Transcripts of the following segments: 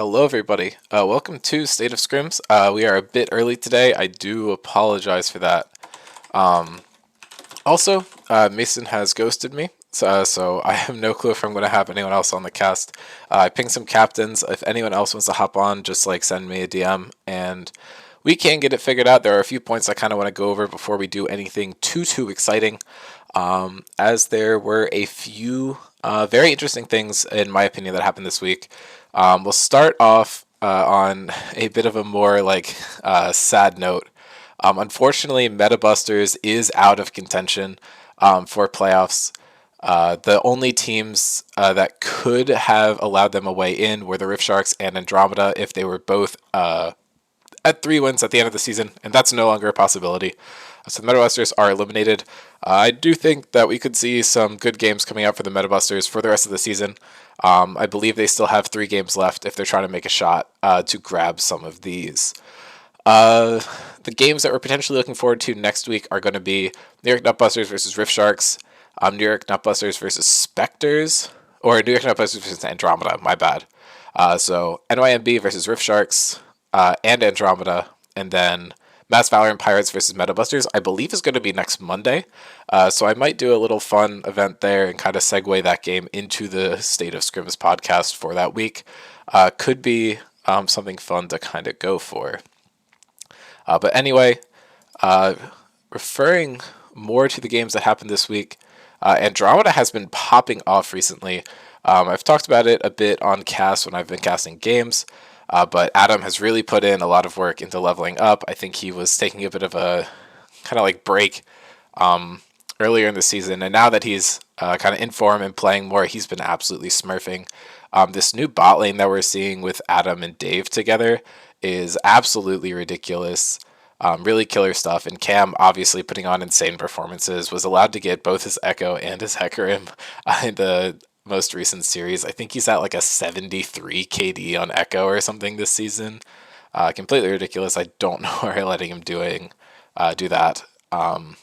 Hello, everybody. Welcome to State of Scrims. We are a bit early today. I do apologize for that. Mason has ghosted me, so I have no clue if I'm going to have anyone else on the cast. I pinged some captains. If anyone else wants to hop on, just send me a DM, and we can get it figured out. There are a few points I kind of want to go over before we do anything too exciting. As there were a few very interesting things, in my opinion, that happened this week. We'll start off on a bit of a more sad note. Unfortunately, MetaBusters is out of contention for playoffs. The only teams that could have allowed them a way in were the Rift Sharks and Andromeda if they were both at 3 wins at the end of the season, and that's no longer a possibility. So the MetaBusters are eliminated. I do think that we could see some good games coming out for the MetaBusters for the rest of the season. I believe they still have 3 games left if they're trying to make a shot to grab some of these. The games that we're potentially looking forward to next week are going to be New York Nutbusters versus Rift Sharks, New York Nutbusters versus Spectres, or New York Nutbusters versus Andromeda, my bad. So NYMB versus Rift Sharks and Andromeda, and then Mass Valorant Pirates versus MetaBusters, I believe is going to be next Monday. So I might do a little fun event there and kind of segue that game into the State of Scrims podcast for that week. Could be something fun to kind of go for. But anyway, referring more to the games that happened this week, Andromeda has been popping off recently. I've talked about it a bit on cast when I've been casting games. But Adam has really put in a lot of work into leveling up. I think he was taking a bit of a kind of break earlier in the season, and now that he's kind of in form and playing more, he's been absolutely smurfing. This new bot lane that we're seeing with Adam and Dave together is absolutely ridiculous. Really killer stuff, and Cam, obviously putting on insane performances, was allowed to get both his Echo and his Hecarim in the most recent series. I think he's at a 73 KD on Echo or something this season. Completely ridiculous. I don't know why letting him do that. And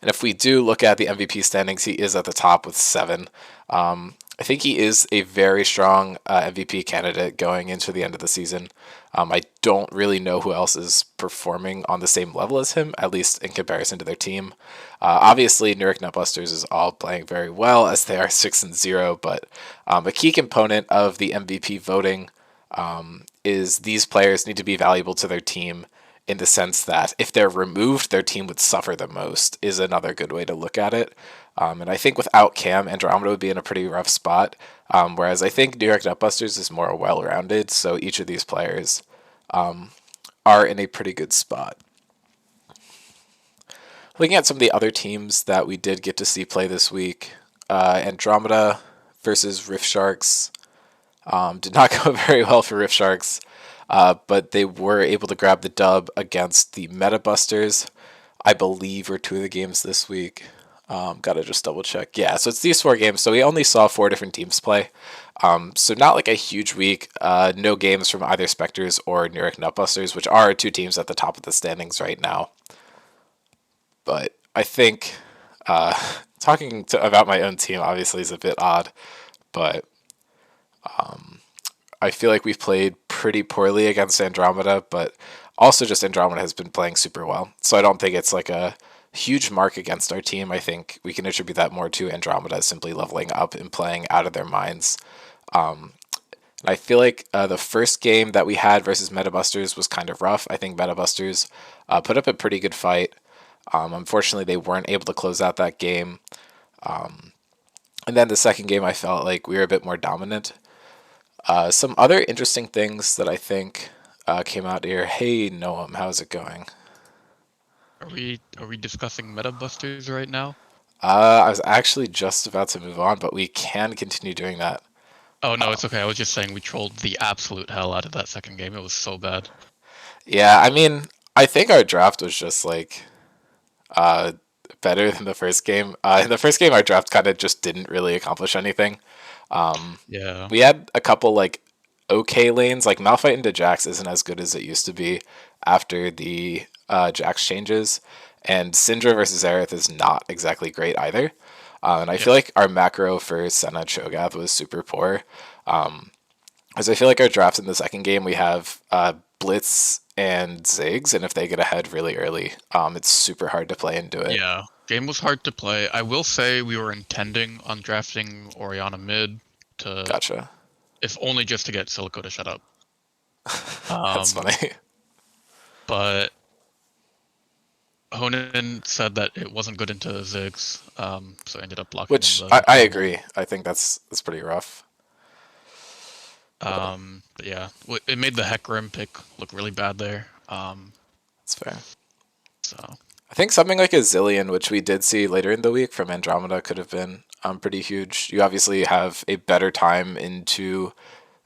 if we do look at the MVP standings, he is at the top with 7. I think he is a very strong MVP candidate going into the end of the season. I don't really know who else is performing on the same level as him, at least in comparison to their team. Obviously, New York Nutbusters is all playing very well as they are 6-0, but a key component of the MVP voting is these players need to be valuable to their team in the sense that if they're removed, their team would suffer the most, is another good way to look at it. And I think without Cam, Andromeda would be in a pretty rough spot, whereas I think New York Nutbusters is more well-rounded, so each of these players are in a pretty good spot. Looking at some of the other teams that we did get to see play this week, Andromeda versus Rift Sharks did not go very well for Rift Sharks. But they were able to grab the dub against the MetaBusters. I believe were 2 of the games this week. Gotta just double check. Yeah, so it's these 4 games. So we only saw 4 different teams play. So not a huge week. No games from either Spectres or New York Nutbusters, which are 2 teams at the top of the standings right now. But I think talking about my own team obviously is a bit odd, but I feel like we've played pretty poorly against Andromeda, but also just Andromeda has been playing super well. So I don't think it's a huge mark against our team. I think we can attribute that more to Andromeda simply leveling up and playing out of their minds. And I feel like the first game that we had versus MetaBusters was kind of rough. I think MetaBusters put up a pretty good fight. Unfortunately, they weren't able to close out that game. And then the second game, I felt like we were a bit more dominant. Some other interesting things that I think came out here. Hey, Noam, how's it going? Are we discussing meta busters right now? I was actually just about to move on, but we can continue doing that. Oh no, it's okay. I was just saying we trolled the absolute hell out of that second game. It was so bad. Yeah, I mean, I think our draft was just uh, better than the first game. In the first game, our draft kind of just didn't really accomplish anything. Yeah. We had a couple okay lanes. Malphite into Jax isn't as good as it used to be after the Jax changes, and Syndra versus Aerith is not exactly great either. And I feel Yeah. like our macro for Senna Cho'Gath was super poor. Because I feel like our draft in the second game we have Blitz and Ziggs, and if they get ahead really early, it's super hard to play into it. Yeah, game was hard to play. I will say we were intending on drafting Oriana mid to, Gotcha. if only just to get Silico to shut up. That's Um, funny. but Honan said that it wasn't good into Ziggs, so I ended up blocking in Which the I jungle. agree. I think that's pretty rough. But But yeah, it made the Hecarim pick look really bad there. it's fair. So I think something like a Zillion, which we did see later in the week from Andromeda, could have been pretty huge. You obviously have a better time into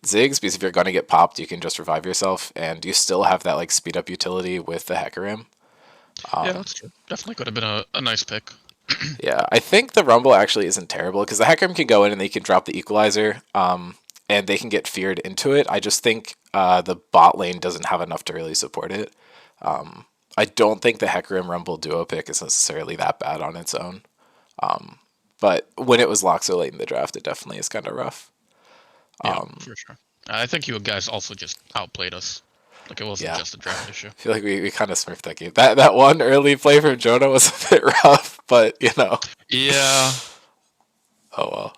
Ziggs because if you're going to get popped, you can just revive yourself, and you still have that like speed up utility with the Hecarim. yeah, that's true. Definitely could have been a nice pick. Yeah, I think the Rumble actually isn't terrible because the Hecarim can go in and they can drop the Equalizer, and they can get feared into it. I just think the bot lane doesn't have enough to really support it. I don't think the Hecarim Rumble duo pick is necessarily that bad on its own. But when it was locked so late in the draft, it definitely is kind of rough. Yeah, for sure. I think you guys also just outplayed us. Like it wasn't Yeah, just a draft issue. I feel like we kind of smurfed that game. That one early play from Jonah was a bit rough, but you know, Yeah, oh well.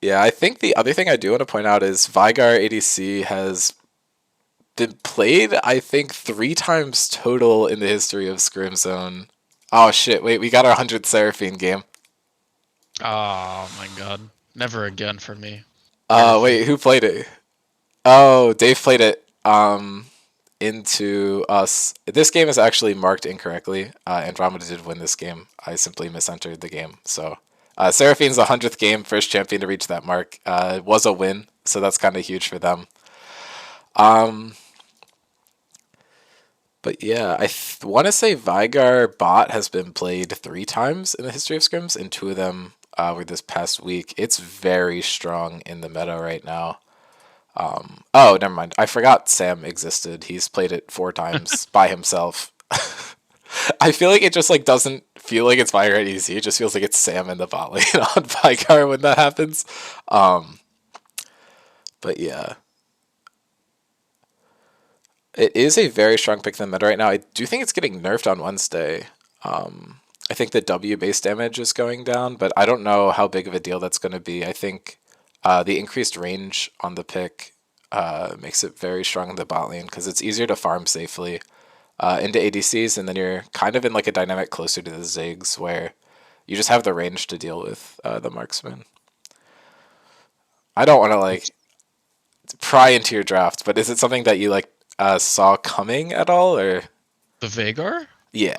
Yeah, I think the other thing I do want to point out is Vigar ADC has been played, I think, 3 times total in the history of Scrim Zone. Oh shit! Wait, we got our 100th Seraphine game. oh my god. Never again for me. Very Wait, few. who played it? Oh, Dave played it. Into us. This game is actually marked incorrectly. Andromeda did win this game. I simply misentered the game. So, Seraphine's the 100th game, first champion to reach that mark. Was a win, so that's kind of huge for them. Um, but yeah, I want to say Vigar bot has been played 3 times in the history of scrims, and 2 of them were this past week. It's very strong in the meta right now. Oh, never mind. I forgot Sam existed. He's played it 4 times by himself. I feel like it just like doesn't feel like it's Vigar at EZ. It just feels like it's Sam in the bot lane on Vigar when that happens. Um, but yeah, it is a very strong pick in the meta right now. I do think it's getting nerfed on Wednesday. I think the W base damage is going down, but I don't know how big of a deal that's going to be. I think the increased range on the pick makes it very strong in the bot lane because it's easier to farm safely into ADCs, and then you're kind of in like a dynamic closer to the Ziggs where you just have the range to deal with the marksman. I don't want to like pry into your draft, but is it something that you like saw coming at all, or The Vagar? yeah,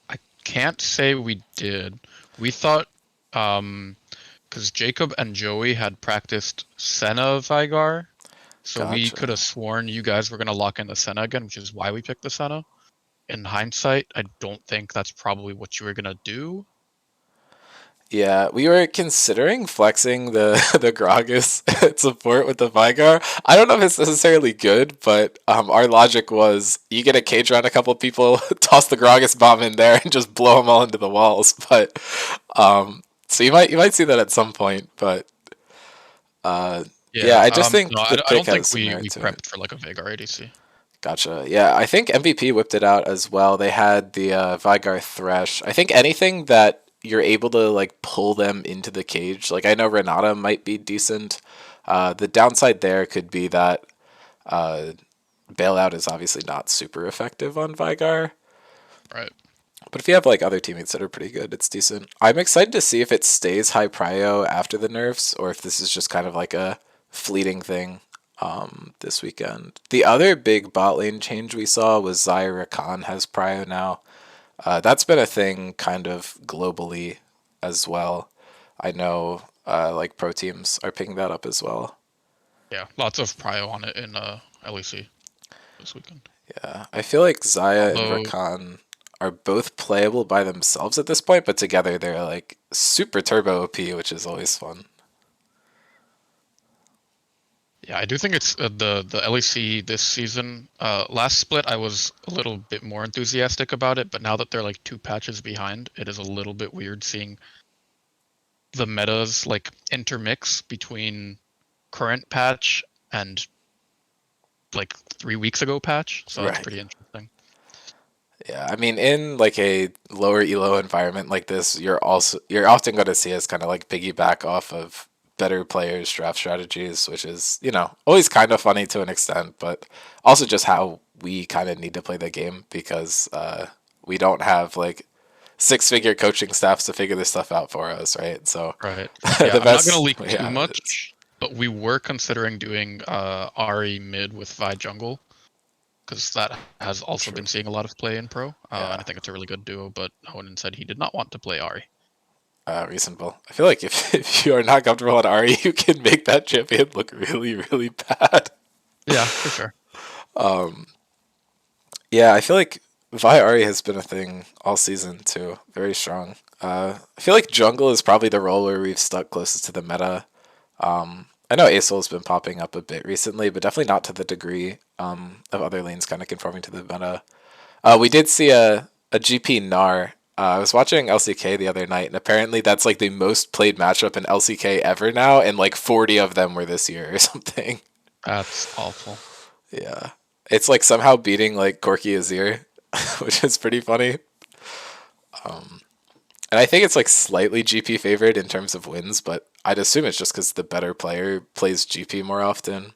I can't say we did. We thought, because Jacob and Joey had practiced Senna Vigar, so we could gotcha. have sworn you guys were gonna lock in the Senna again, which is why we picked the Senna. In hindsight, I don't think that's probably what you were gonna do. Yeah, we were considering flexing the the Gragas support with the Vigar. I don't know if it's necessarily good, but our logic was you get a cage around a couple of people, toss the Gragas bomb in there, and just blow them all into the walls. But so you might see that at some point. But yeah, Yeah. I just No, think the I pick don't has think some we merit we to it. prepped for like a Vagar ADC. Gotcha. Yeah, I think MVP whipped it out as well. They had the Vigar Thresh. I think anything that you're able to like pull them into the cage. Like I know Renata might be decent. The downside there could be that uh, bailout is obviously not super effective on Vigar. Right. But if you have like other teammates that are pretty good, it's decent. I'm excited to see if it stays high prio after the nerfs, or if this is just kind of like a fleeting thing this weekend. The other big bot lane change we saw was Zyra Khan has prio now. That's been a thing kind of globally as well. I know like pro teams are picking that up as well. Yeah. Lots of prio on it in LEC this weekend. Yeah, I feel like Zaya and Although, Rakan are both playable by themselves at this point, but together they're like super turbo OP, which is always fun. yeah, I do think it's the LEC this season. Last split, I was a little bit more enthusiastic about it, but now that they're like 2 patches behind, it is a little bit weird seeing the metas like intermix between current patch and like 3 weeks ago patch, so that's Right. pretty interesting. Yeah, I mean, in like a lower elo environment like this, you're often going to see us kind of like piggyback off of better players' draft strategies, which is always kind of funny to an extent, but also just how we kind of need to play the game because we don't have like six-figure coaching staffs to figure this stuff out for us, right? So Right. Yeah, the I'm not gonna best leak way too out is much, but we were considering doing Ari mid with Vi jungle because that has also true. been seeing a lot of play in pro, and Yeah, I think it's a really good duo. But Owen said he did not want to play Ari. reasonable. I feel like if you are not comfortable at Ari, you can make that champion look really, really bad. Yeah, for sure. Yeah, I feel like Vi Ari has been a thing all season too. Very strong. I feel like jungle is probably the role where we've stuck closest to the meta. I know Asol's been popping up a bit recently, but definitely not to the degree of other lanes kind of conforming to the meta. We did see a GP Gnar. I was watching LCK the other night, and apparently that's like the most played matchup in LCK ever now, and like 40 of them were this year or something. That's awful. Yeah. It's like somehow beating like Corki Azir, which is pretty funny. And I think it's like slightly GP favored in terms of wins, but I'd assume it's just because the better player plays GP more often.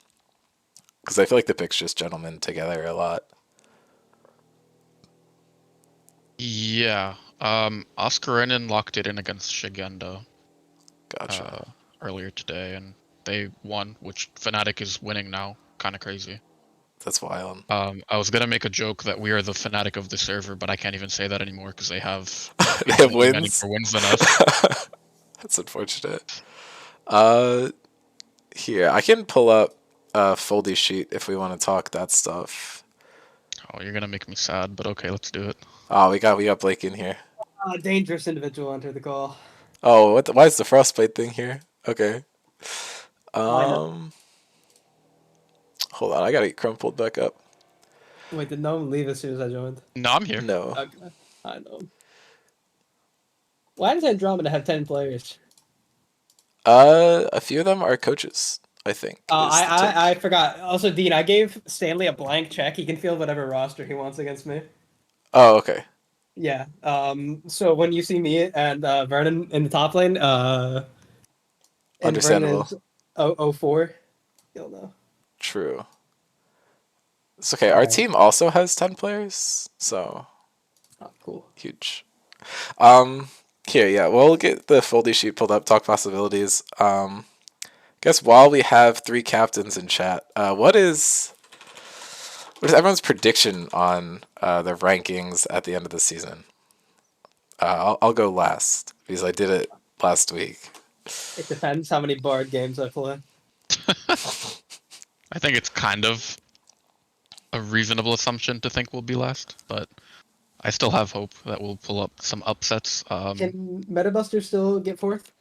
Because I feel like the picks just gentlemen together a lot. Yeah. Oscarinen locked it in against Shigendo Gotcha. uh, earlier today, and they won, which Fnatic is winning now. Kind of crazy. That's wild. I was gonna make a joke that we are the Fnatic of the server, but I can't even say that anymore because they have They have infinitely many wins. more wins than us. That's unfortunate. Uh, Here I can pull up a foldy sheet if we want to talk that stuff. Oh, you're gonna make me sad, but okay, let's do it. Oh, we got Blake in here. Dangerous individual entered the call. Oh, why is the frostbite thing here? Okay. Why not? Um, Hold on, I gotta get crumpled back up. Wait, did no one leave as soon as I joined? No, I'm here. No. Okay, I know. Why does Andromeda have 10 players? A few of them are coaches, I think, is I, the take. I forgot. Also, Dean, I gave Stanley a blank check. He can field whatever roster he wants against me. Oh, okay. Yeah. So when you see me and Vernon in the top lane, and Vernon Understandable. is 004, you'll know. True. It's okay. All Our right. team also has 10 players, so Oh, cool. huge. Um, Here, yeah, we'll get the foldy sheet pulled up, talk possibilities. Guess while we have three captains in chat, what is everyone's prediction on the rankings at the end of the season? I'll go last because I did it last week. It depends how many board games I play. I think it's kind of a reasonable assumption to think we'll be last, but I still have hope that we'll pull up some upsets. Can Metabuster still get fourth?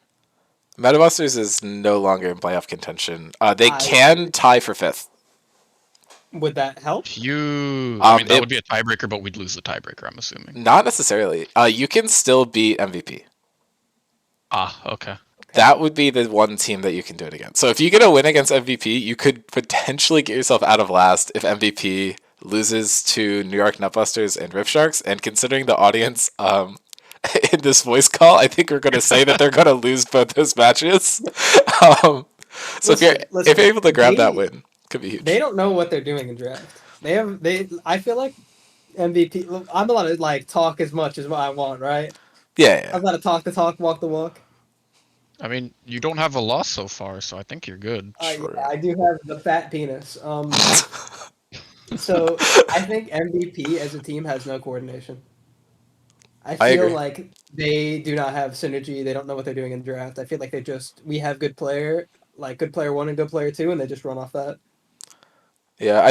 Metabusters is no longer in playoff contention. They I can tie for fifth. would that help? I mean, that It would be a tiebreaker, but we'd lose the tiebreaker, I'm assuming. Not necessarily. You can still beat MVP. Ah, okay. That would be the one team that you can do it against. So if you get a win against MVP, you could potentially get yourself out of last if MVP loses to New York Nutbusters and Rift Sharks. And considering the audience in this voice call, I think we're going to say that they're going to lose both those matches. um, so if you're able to grab that win, it could be huge. They don't know what they're doing in draft. I feel like MVP. Look, I'm allowed to like talk as much as what I want, right? Yeah. I'm allowed to talk the talk, walk the walk. I mean, you don't have a loss so far, so I think you're good. Sure. I do have the fat penis. So I think MVP as a team has no coordination. I I feel agree. like they do not have synergy. They don't know what they're doing in draft. I feel like we have good player, like good player one and good player two, and they just run off that. Yeah,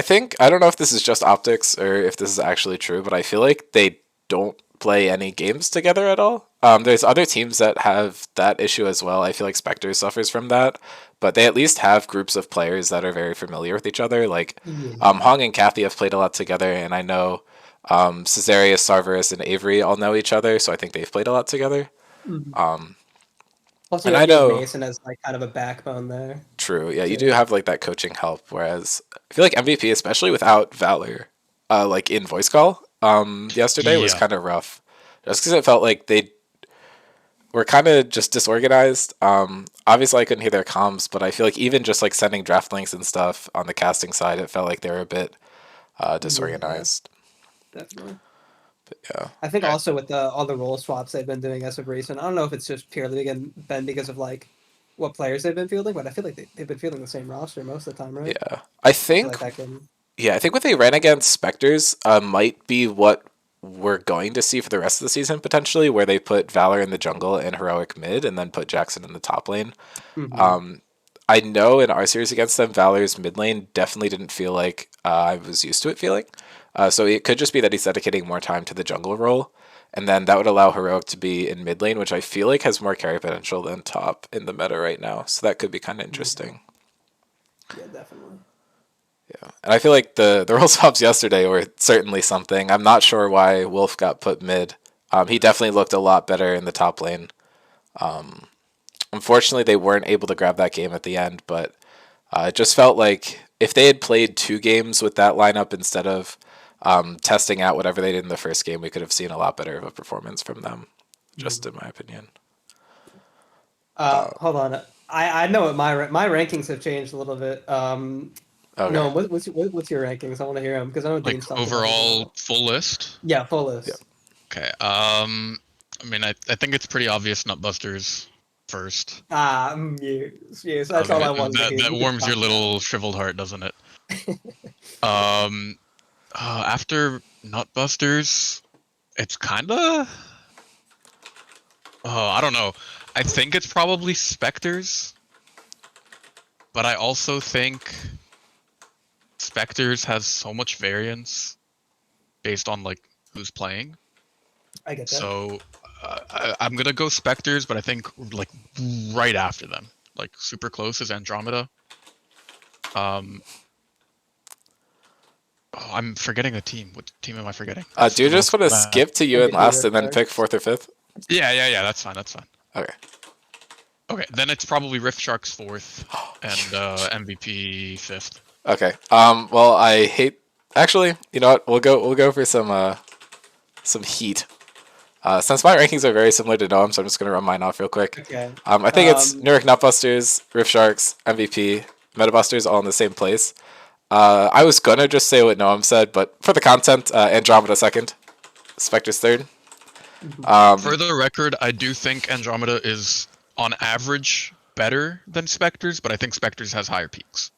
I don't know if this is just optics or if this is actually true, but I feel like they don't play any games together at all. There's other teams that have that issue as well. I feel like Spectre suffers from that, but they at least have groups of players that are very familiar with each other. Like Yeah. Hong and Kathy have played a lot together, and I know Caesarius, Sarverus, and Avery all know each other, so I think they've played a lot together. Mhm. Plus, And I you have know, Mason as like kind of a backbone there true, yeah, you do too. have like that coaching help. Whereas I feel like MVP, especially without Valor, like in voice call, yesterday was Yeah. kind of rough, just because it felt like they were kind of just disorganized. Obviously, I couldn't hear their comms, but I feel like even just like sending draft links and stuff on the casting side, it felt like they were a bit Yeah, disorganized. definitely. Yeah, I think Okay. also with all the role swaps they've been doing as of recent, I don't know if it's just purely been because of like what players they've been fielding, but I feel like they've been fielding the same roster most of the time, right? yeah. I I feel think like that can. Yeah, I think what they ran against Spectres might be what we're going to see for the rest of the season potentially, where they put Valor in the jungle and Heroic mid, and then put Jackson in the top lane. Hmm. I know in our series against them, Valor's mid lane definitely didn't feel like I was used to it feeling. So it could just be that he's dedicating more time to the jungle role, and then that would allow Heroic to be in mid lane, which I feel like has more carry potential than top in the meta right now. So that could be kind of Yeah, interesting. yeah, definitely. Yeah, and I feel like the role swaps yesterday were certainly something. I'm not sure why Wolf got put mid. He definitely looked a lot better in the top lane. Unfortunately, they weren't able to grab that game at the end, but it just felt like if they had played 2 games with that lineup instead of testing out whatever they did in the first game, we could have seen a lot better of a performance from them, just in Mhm. my opinion. Hold on. I know what my rankings have changed a little bit. Okay. No, what's your rankings? I want to hear them because I know Like Dean's talked about these a overall lot. full list. Yeah, full Yeah. list. Okay. I mean, I think it's pretty obvious Nutbusters first. Yes, yes. That's all I wanted to hear. That You could warms your talk about little shriveled heart, doesn't it? Um, After Nutbusters, it's kind of. I don't know. I think it's probably Spectres, but I also think Spectres has so much variance based on like who's playing. I get that. So I'm gonna go Spectres, but I think like right after them, like super close is Andromeda. Um, I'm forgetting a team. What team am I forgetting? That's Do you the just most want to bad. skip to you and MVP last Rift and then pick Sharks. fourth or fifth? Yeah. That's fine. That's fine. Okay. Okay, then it's probably Rift Sharks fourth and MVP fifth. Okay. Well, I hate. Actually, you know what? We'll go for some heat. Since my rankings are very similar to Noam, so I'm just gonna run mine off real quick. Okay. I think it's New York Nutbusters, Rift Sharks, MVP, Metabusters all in the same place. I was gonna just say what Noam said, but for the content, Andromeda second, Spectre's third. Mhm. For the record, I do think Andromeda is on average better than Spectres, but I think Spectres has higher peaks.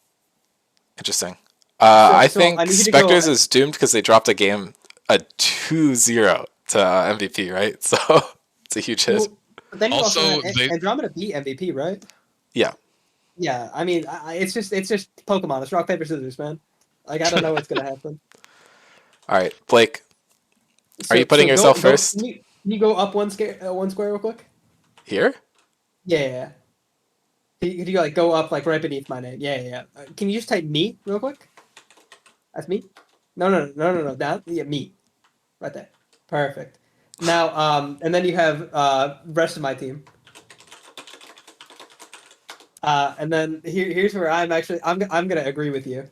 Interesting. So I so I think need you to go. Spectres is doomed because they dropped a game a 2-0 to MVP, right? So it's a huge hit. Well, but then you also had Also, they Andromeda beat MVP, right? Yeah. Yeah. I mean, it's just Pokemon. It's rock paper scissors, man. Like I don't know what's gonna happen. All right, Blake, are you So putting yourself go. Can first you go up one square real quick? here? Yeah. Yeah, yeah. Can you like go up like right beneath my name? Yeah, yeah, yeah. Can you just type me real quick? That's me. No. Down. Yeah, me. Right there. Perfect. Now, and then you have rest of my team. And then here's where I'm gonna agree with you.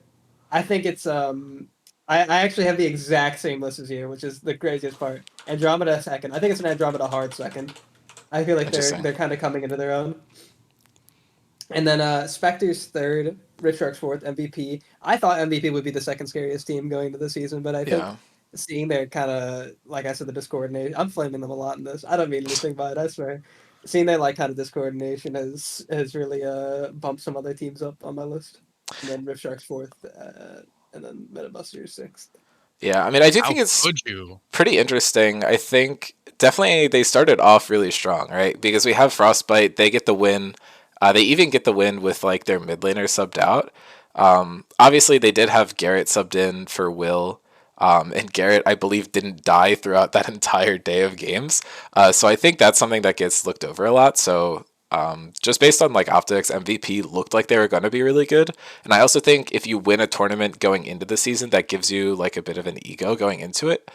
I think it's I actually have the exact same list as you, which is the craziest part. Andromeda second. I think it's an Andromeda hard second. I feel like Interesting. they're kind of coming into their own. And then Spectre's third, Rift Sharks fourth, MVP. I thought MVP would be the second scariest team going into the season, but I think Yeah. seeing their kind of, like I said, the discoordination. I'm flaming them a lot in this. I don't mean anything by it, I swear. Seeing their like kind of discoordination has really bumped some other teams up on my list. And then Rift Sharks fourth, and then Metabusters sixth. Yeah. I mean, I do how think it's could you? pretty interesting. I think definitely they started off really strong, right? Because we have Frostbite, they get the win. They even get the win with like their mid laner subbed out. Obviously, they did have Garrett subbed in for Will. And Garrett, I believe, didn't die throughout that entire day of games. So I think that's something that gets looked over a lot. So just based on like optics, MVP looked like they were going to be really good. And I also think if you win a tournament going into the season, that gives you like a bit of an ego going into it.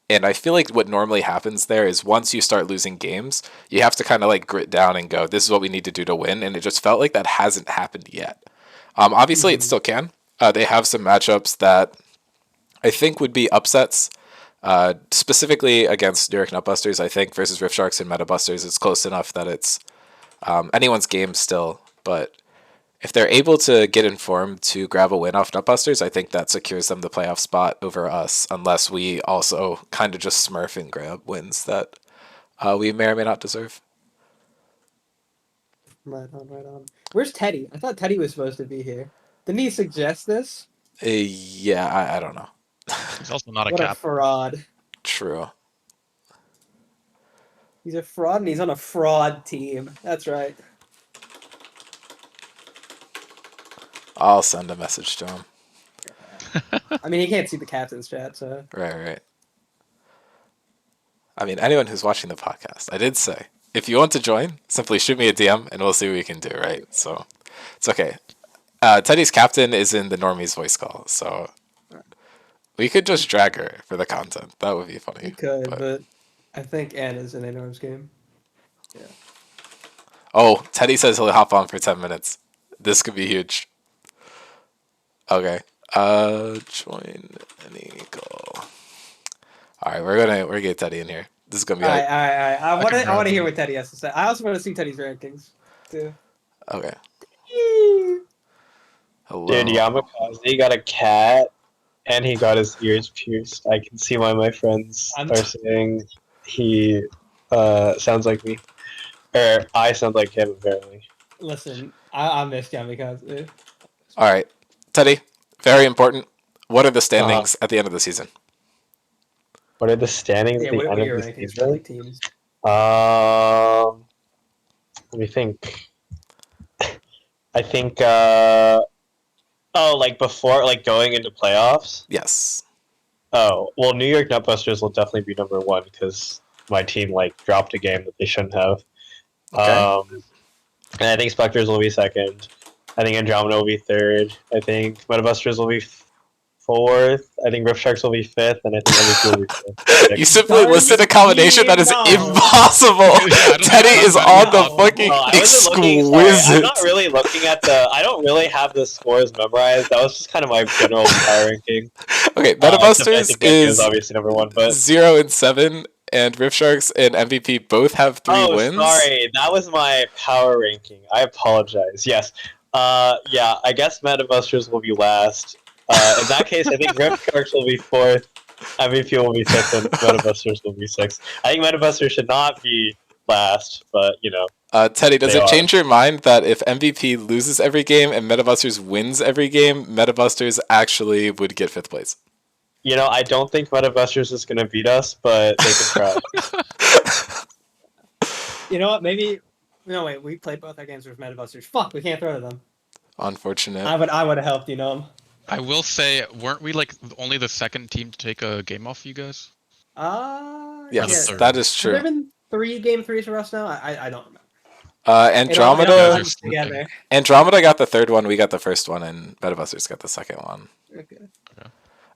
And I feel like what normally happens there is once you start losing games, you have to kind of like grit down and go, this is what we need to do to win. And it just felt like that hasn't happened yet. Obviously, it still can. They have some matchups that I think would be upsets. Specifically against New York Nutbusters, I think, versus Rift Sharks and Metabusters, it's close enough that it's anyone's game still. But if they're able to get informed to grab a win off Nutbusters, I think that secures them the playoff spot over us, unless we also kind of just smurf and grab wins that we may or may not deserve. Right on, right on. Where's Teddy? I thought Teddy was supposed to be here. Didn't he suggest this? Yeah, I don't know. He's also not a What a cap. fraud. True. He's a fraud and he's on a fraud team. That's right. I'll send a message to him. I mean, he can't see the captain's chat, so. Right. I mean, anyone who's watching the podcast, I did say, if you want to join, simply shoot me a DM and we'll see what we can do, right? So it's okay. Teddy's captain is in the Normie's voice call, so we could just drag her for the content. That would be funny. You could, but I think Anna's in a Norm's game. Yeah. Oh, Teddy says he'll hop on for 10 minutes. This could be huge. Okay. Join any call. All right, we're gonna get Teddy in here. This is gonna be All right. I want grab to hear him. what Teddy has to say. I also want to see Teddy's rankings too. okay. Hello. Dude, Yamakaze got a cat, and he got his ears pierced. I can see why my friends I'm- are saying he sounds like me. Or I sound like him, apparently. Listen, I missed Yamikaze. All right, Teddy. Very important. What are the standings at the end of the season? What are the standings Yeah, at the what end are of your the rankings for season? like teams? Let me think. I think, like before, like going into playoffs? Yes. Oh, well, New York Nutbusters will definitely be number one because my team, like, dropped a game that they shouldn't have. Okay. And I think Spectres will be second. I think Andromeda will be third. I think Metabusters will be fourth. I think Rift Sharks will be fifth, and I think MVP will be fifth. You simply Darby, listed a combination that is no. impossible. Yeah, I don't Teddy know. is on the No. fucking I wasn't looking. Sorry, exquisite. I'm not really looking at the. I don't really have the scores memorized. That was just kind of my general power ranking. Okay, I Metabusters think MVP is obviously number one, but 0-7, and Rift Sharks and MVP both have 3 wins. Sorry, that was my power ranking. I apologize. Yes. Yeah, I guess Metabusters will be last. In that case, I think Rift Sharks will be fourth, MVP will be fifth, and Metabusters will be sixth. I think Metabusters should not be last, but you know. Teddy, does They it are. change your mind that if MVP loses every game and Metabusters wins every game, Metabusters actually would get 5th place? You know, I don't think Metabusters is going to beat us, but they can try. You know what? Maybe. No, wait. We played both our games with Metabusters. Fuck, we can't throw to them. Unfortunate. I would have helped, you know. I will say, weren't we like only the second team to take a game off you guys? Yes, Yeah. that is Have there true. been 3 game 3s for us now? I don't remember. It all Andromeda comes together. Andromeda got the 3rd one, we got the 1st one, and Metabusters got the 2nd one. Okay.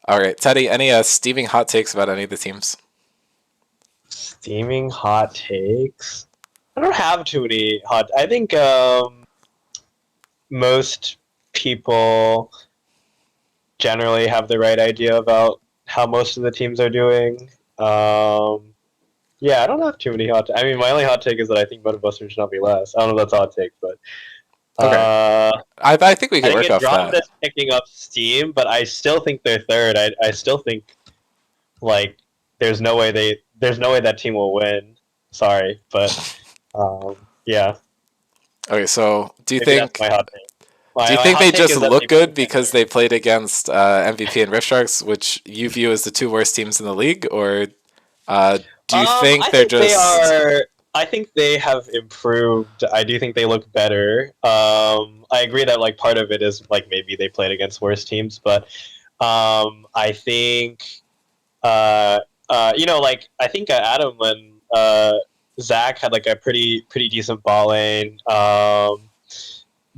All right, Teddy, any steaming hot takes about any of the teams? Steaming hot takes? I don't have too many hot. I think most people generally have the right idea about how most of the teams are doing. Yeah, I don't have too many hot. I mean, my only hot take is that I think Metabusters should not be last. I don't know if that's a hot take, but I think we I can think work off that. Andromeda's picking up steam, but I still think they're third. I still think like there's no way that team will win. Sorry, but yeah. Okay, so do you Maybe think that's my hot take. do you My think hot they take just is that look they good beat because Denver. they played against MVP and Rift Sharks, which you view as the 2 worst teams in the league, or do you think I they're think they just are. I think they have improved. I do think they look better. I agree that like part of it is like maybe they played against worse teams, but I think you know, like I think Adam and Zach had like a pretty decent bot lane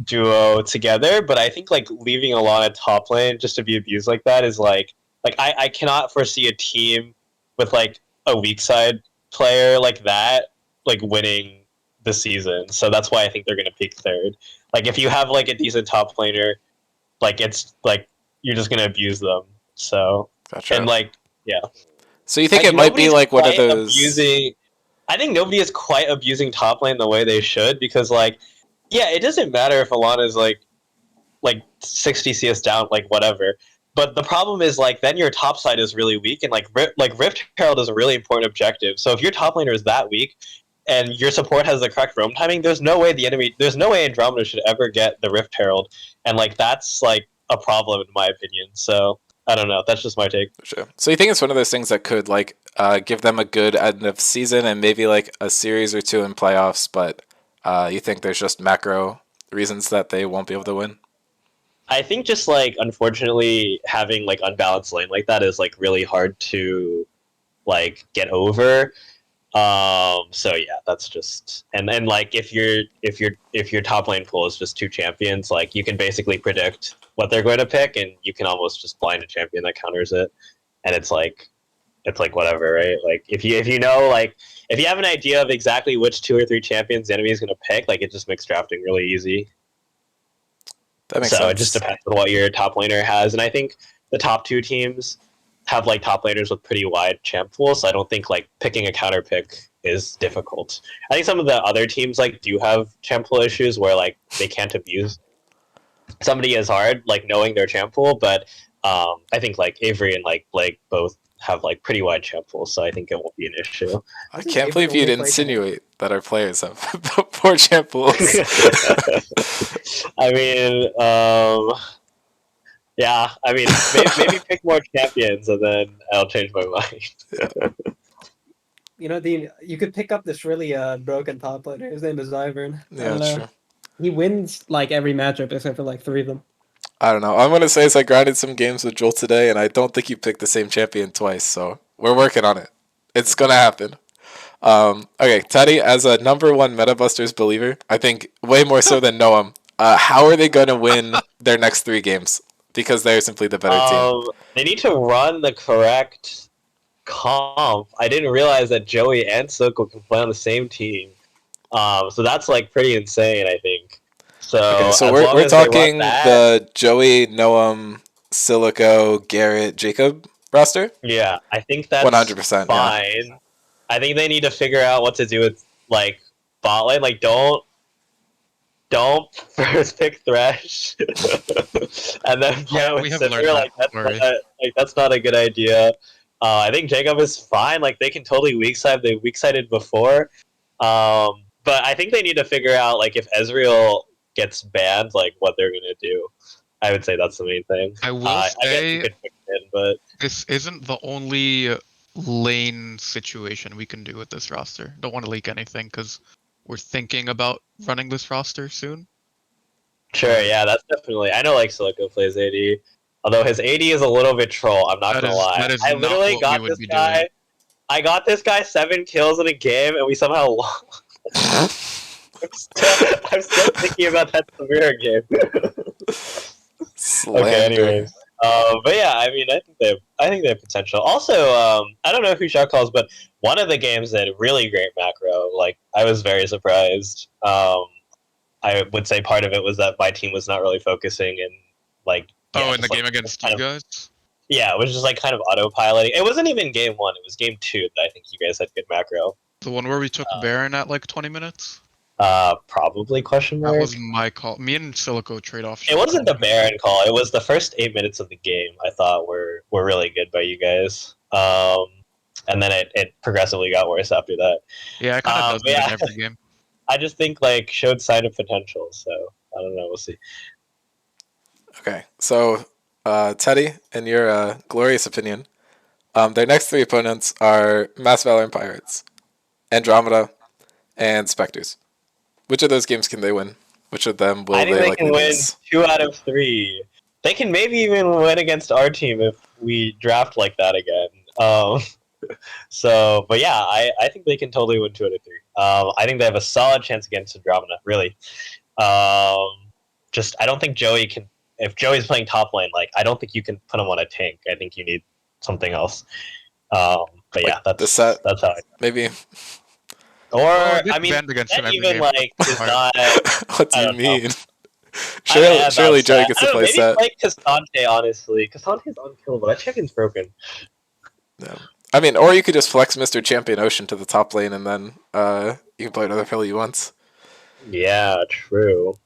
duo together, but I think like leaving Alana top lane just to be abused like that is like I cannot foresee a team with like a weak side player like that, like winning the season. So that's why I think they're going to peak third. Like if you have like a decent top laner, like it's like you're just going to abuse them. So and Gotcha. like yeah, So you think like it might be nobody's like one of quite those? abusing. I think nobody is quite abusing top lane the way they should because like yeah, it doesn't matter if Alana is like 60 CS down, like whatever. But the problem is like then your top side is really weak, and like Rift Herald is a really important objective. So if your top laner is that weak, and your support has the correct roam timing, there's no way Andromeda should ever get the Rift Herald, and like that's like a problem in my opinion. So I don't know. That's just my take. Sure. So you think it's one of those things that could like give them a good end of season and maybe like a series or two in playoffs, but you think there's just macro reasons that they won't be able to win? I think just like unfortunately having like unbalanced lane like that is like really hard to like get over. So yeah, that's just and then like if your top lane pool is just two champions, like you can basically predict what they're going to pick, and you can almost just blind a champion that counters it, and it's like whatever, right? Like if you know like if you have an idea of exactly which two or three champions the enemy is going to pick, like it just makes drafting really easy. That makes So it just sense. depends on what your top laner has, and I think the top two teams have like top laners with pretty wide champ pools. So I don't think like picking a counter pick is difficult. I think some of the other teams like do have champ pool issues where like they can't abuse somebody as hard, like knowing their champ pool. But I think like Avery and like Blake both have like pretty wide champ pools, so I think it won't be an issue. I Doesn't can't Avery believe you'd only play tank? insinuate that our players have poor champ pools. I mean, yeah, I mean, maybe pick more champions, and then I'll change my mind. You know, Dean, you could pick up this really broken top laner. His name is Ivern. I Yeah, don't that's know. true. He wins like every matchup except for like 3 of them. I don't know. I'm gonna say is I grinded some games with Joel today, and I don't think you picked the same champion twice. So we're working on it. It's gonna happen. Okay, Teddy, as a number one MetaBusters believer, I think way more so than Noam. How are they gonna win their next 3 games? Because they're simply the better team. They need to run the correct comp. I didn't realize that Joey and Soko can play on the same team. So that's like pretty insane, I think. Okay, So so as long we're as they run talking that, the Joey, Noam, Silico, Garrett, Jacob roster. yeah, I think that's 100%. Yeah. fine. I think they need to figure out what to do with like bot lane. Like don't first pick Thresh and then play Yeah, with we have Sivir. learned that. Like Don't worry. that's not a good idea. I think Jacob is fine. Like they can totally weak side. They weak sided before, but I think they need to figure out like if Ezreal gets banned, like what they're gonna do. I would say that's the main thing. I will I guess you say could pick in, but this isn't the only lane situation we can do with this roster. Don't want to leak anything because we're thinking about running this roster soon. sure, yeah, that's definitely. I know like Silico plays AD, although his AD is a little bit troll. I'm not gonna lie. That is I not literally what we got would this be guy. doing. I got this guy 7 kills in a game, and we somehow lost. I'm still thinking about that Samira game. Okay, Slander. anyways. But yeah, I mean, I think they have potential. Also, I don't know who shot calls, but one of the games that really great macro. Like, I was very surprised. I would say part of it was that my team was not really focusing and like. Yeah, Oh, in the just, like, game against kind you of, guys? yeah, it was just like kind of autopiloting. It wasn't even game 1; it was game 2 that I think you guys had good macro. The one where we took Uh, Baron at like 20 minutes? Probably question That mark. was my call. Me and Silico trade off. It wasn't the Baron call. It was the first 8 minutes of the game. I thought were really good by you guys. And then it progressively got worse after that. Yeah, it kind of does that in Yeah, every game. I just think like showed sign of potential. So I don't know. We'll see. Okay, so Teddy, in your glorious opinion, their next 3 opponents are Mass Valor and Pirates, Andromeda, and Spectres. Which of those games can they win? Which of them I will think they they likely can win lose? 2 out of 3. They can maybe even win against our team if we draft like that again. So, but yeah, I think they can totally win 2 out of 3. I think they have a solid chance against Andromeda. Really. Just I don't think Joey can. If Joey's playing top lane, like I don't think you can put him on a tank. I think you need something else. But yeah, the set, that's how. maybe. Or Well, it gets I mean, banned against him that every even game. like is Hard. not. What do I you don't know. mean? I haven't had Surely that Joey set. gets I to don't know. play Maybe set. play Cassante. Honestly, Cassante's unkillable. That champion's broken. Yeah. I mean, or you could just flex Mr. Champion Ocean to the top lane and then you can play whatever hell you want. Yeah, true.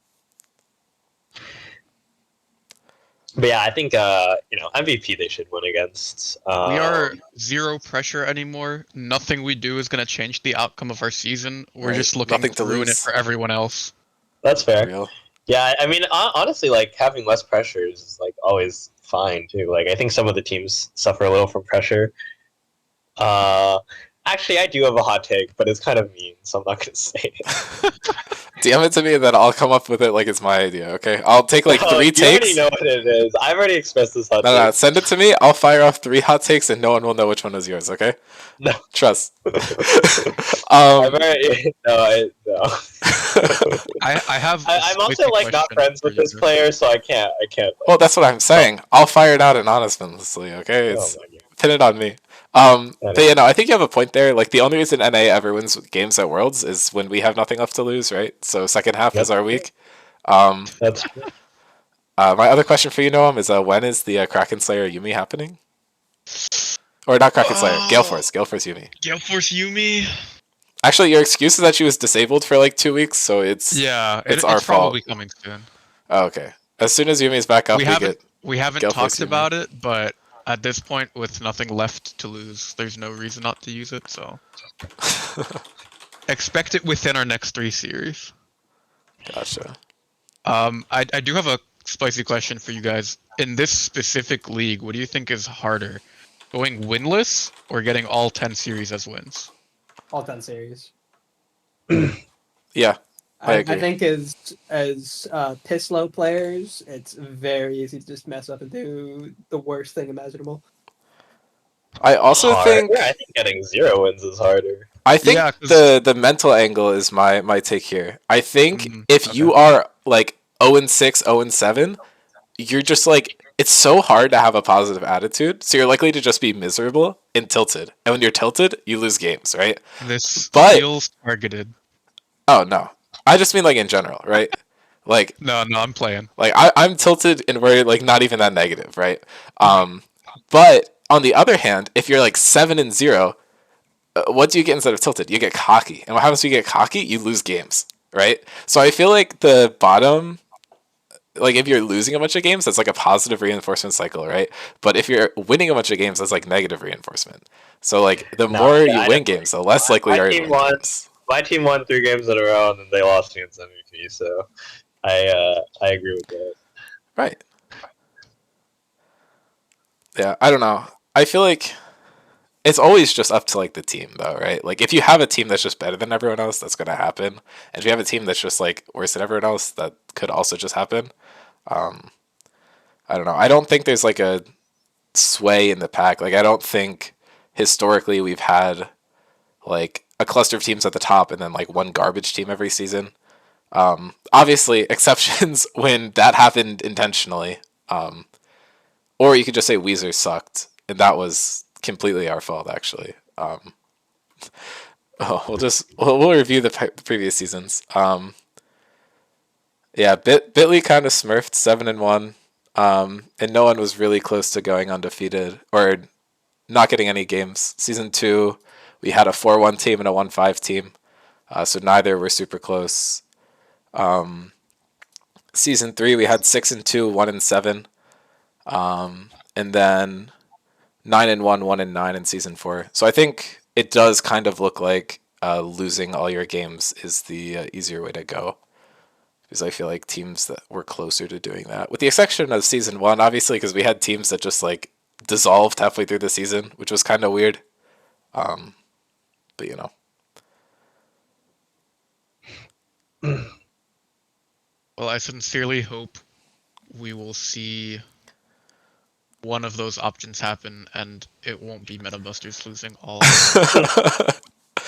But yeah, I think MVP they should win against. We are zero pressure anymore. Nothing we do is going to change the outcome of our season. We're Right. just looking Nothing to to ruin it lose. for everyone else. That's fair. Real. Yeah, I mean, honestly, like having less pressure is like always fine too. Like I think some of the teams suffer a little from pressure. Uh, Actually, I do have a hot take, but it's kind of mean, so I'm not gonna say it. DM it to me and then I'll come up with it like it's my idea, okay? I'll take like Oh, 3 you already takes. know what it is. I've already expressed this hot No, take. send it to me. I'll fire off 3 hot takes and no one will know which one is yours, okay? No. Trust. I've already no. I have. a I'm also spicy like not question friends for with you this guys. player, so I can't. Well, that's what I'm saying. I'll fire it out and honestly, okay? Oh It's my god. pin it on me. But you know, I think you have a point there. Like the only reason NA ever wins games at Worlds is when we have nothing left to lose, right? So second half is our week. That's My other question for you, Noam, is when is the Kraken Slayer Yumi happening? Or not Kraken Slayer, Gale Force Yumi. Gale Force Yumi. Actually, your excuse is that she was disabled for like 2 weeks, so it's It's our probably fault. coming soon. Oh, okay. As soon as Yumi's back up, We haven't Gale Force talked Yumi. about it, but at this point, with nothing left to lose, there's no reason not to use it. So expect it within our next 3 series. Gotcha. I do have a spicy question for you guys. In this specific league, what do you think is harder, going winless or getting all 10 series as wins? All 10 series. Yeah, I I agree. think as piss low players, it's very easy to just mess up and do the worst thing imaginable. I also think I think getting 0 wins is harder. I think Yeah, 'cause- the mental angle is my take here. I think if okay. you are like 0-6, 0-7, you're just like it's so hard to have a positive attitude, so you're likely to just be miserable and tilted. And when you're tilted, you lose games, right? This But- feels targeted. Oh no, I just mean like in general, right? Like No, I'm playing. like I'm tilted and we're like not even that negative, right? But on the other hand, if you're like 7-0, what do you get instead of tilted? You get cocky, and what happens when you get cocky? You lose games, right? So I feel like the bottom, like if you're losing a bunch of games, that's like a positive reinforcement cycle, right? But if you're winning a bunch of games, that's like negative reinforcement. So like the more you win games, the less likely my are you team to win won. games. My team won 3 games in a row, and then they lost against MVP. So I agree with that. Right. Yeah, I don't know. I feel like it's always just up to like the team though, right? Like if you have a team that's just better than everyone else, that's gonna happen. And if you have a team that's just like worse than everyone else, that could also just happen. I don't know. I don't think there's like a sway in the pack. Like I don't think historically we've had like a cluster of teams at the top and then like one garbage team every season. Obviously exceptions when that happened intentionally. Or you could just say Weezer sucked, and that was completely our fault, actually. We'll review the previous seasons. Yeah, Bitly kind of smurfed 7-1, and no one was really close to going undefeated or not getting any games. Season 2, we had a 4-1 team and a 1-5 team, so neither were super close. Season 3, we had 6-2, 1-7. And then 9-1, 1-9 in season 4. So I think it does kind of look like losing all your games is the easier way to go, because I feel like teams that were closer to doing that, with the exception of season 1, obviously, because we had teams that just like dissolved halfway through the season, which was kind of weird. But you know. Well, I sincerely hope we will see one of those options happen, and it won't be MetaBusters losing all.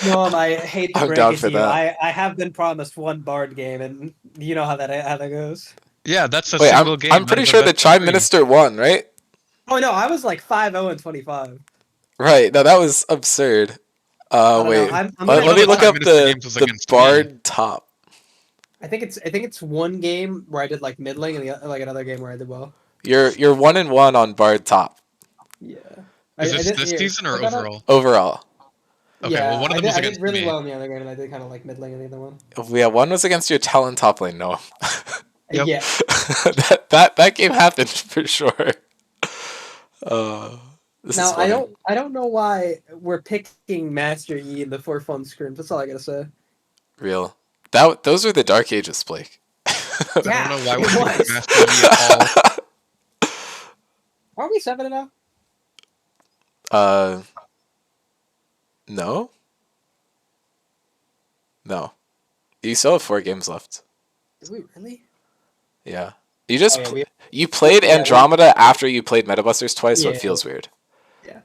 No, I hate to I'm break down it for to you. that. I have been promised one Bard game, and you know how that goes. Yeah, that's a Wait, single game. I'm pretty sure the Chime Minister won, right? Oh no, I was like 5-0 and 25. Right. No, that was absurd. I don't know. Wait. I'm Let, gonna let me the look time up Minister the Games was the against Bard top. I think it's one game where I did like middling and like another game where I did well. You're 1-1 on Bard top Yeah. Is I this did this here. season or Look that up. overall? overall. Okay, well Yeah, one of them was I did against really me. well in the other game, and I did kind of like middling in the other one. Yeah, one was against your Talon top lane. No, Yep. Yeah. that game happened for sure. Uh, this is Now funny. I don't know why we're picking Master Yi in the for fun scrims. That's all I gotta say. Real. Those are the Dark Ages, Blake. I don't Yeah, know why it we're picking was. Master Yi at all. Aren't we 7-0? uh, no, no. You still have 4 games left. Did we really? Yeah. You just Oh, yeah, you played yeah, Andromeda after you played Metabusters twice, so it Yeah. feels weird. Yeah.